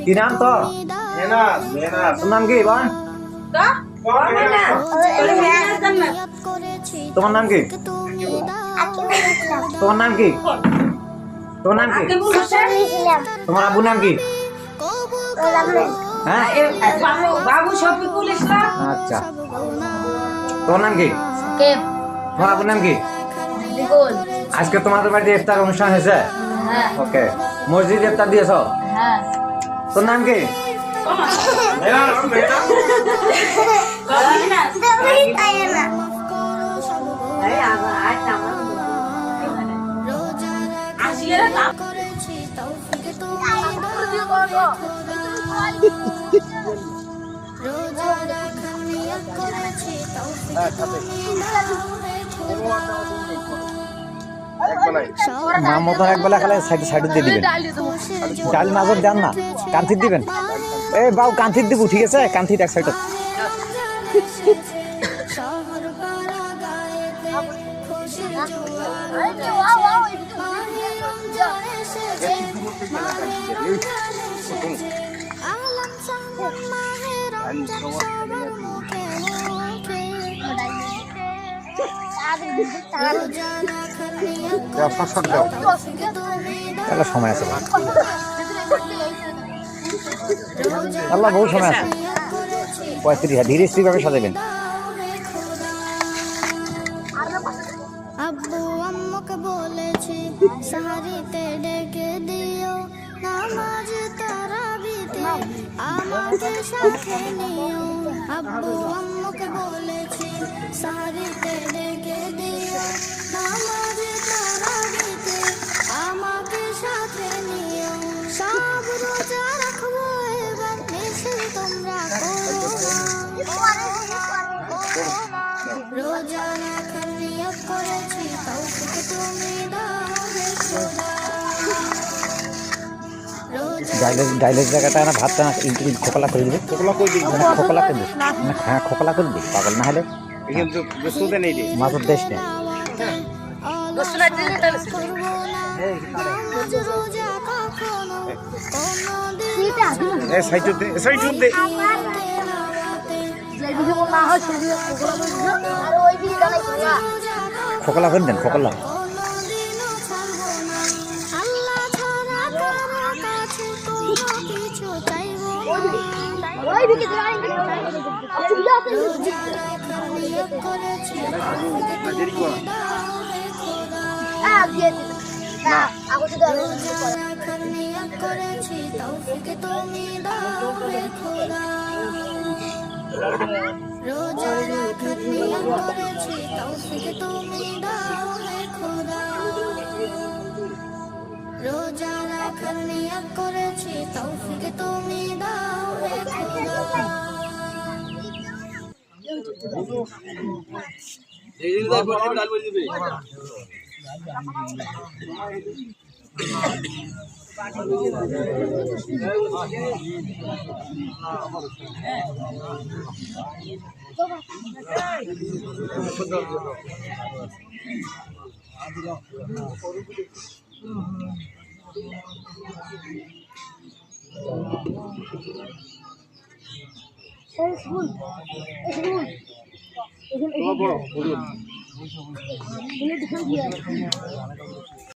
কি নাম তোর? তোর নাম কি বল? তোমার নাম কি? তোমার নাম কি? তোমার নাম কি? তোমার আব্বুর নাম কি? হ্যাঁ বাবু শফিকুল ইসলাম। আচ্ছা, তোমার নাম কি? তোমার আব্বুর নাম কি? আজকে তোমাদের বাড়িতে ইফতার অনুষ্ঠান হয়েছে? ওকে, মসজিদ ইফতার দিয়েছ? তোর নাম কি? নাম মতন একবেলা খেলে সাইড দিয়ে দিবেন, ডাল মাঝর দেন না, কান্থির দিবেন। এ বাবু কান্থির দিব, ঠিক আছে? কান্থির এক সাইড। সময় আছে, আল্লাহ বহু সময় আছে। 35 ধীরে স্থির ভাবে সাজাবেন। আব্বু আম্মুকে বলেছি সাহারিতে ডেকে দিও, নামাজ তারাবিতে আমাকে সাথে নিও। আব্বু আম্মুকে বলেছি সাহারিতে ডেকে দিও, নামাজ তারাবিতে আমাকে সাথে নিও। সব রোজা রাখবো এবার, মিছিল তোমরা করো রোজা রাখার নিয়ত করেছি, তৌফিক তুমি দাও হে খোদা। ডাইলের জায়গাটা না, ভাতটা না খোকলা করে দিবে, খোকলা করে দিবে, খোকলা করে দিবে। হ্যাঁ খোকলা করে দিবে, পাগল না হলে মাছের দেশ নেই। খোকলা করে দেন, খোকলা। রোজা রাখার নিয়ত করেছি, তৌফিক তুমি দাও হে খোদা। রোজা রাখার নিয়ত করেছি, তৌফিক তুমি দাও হে খোদা।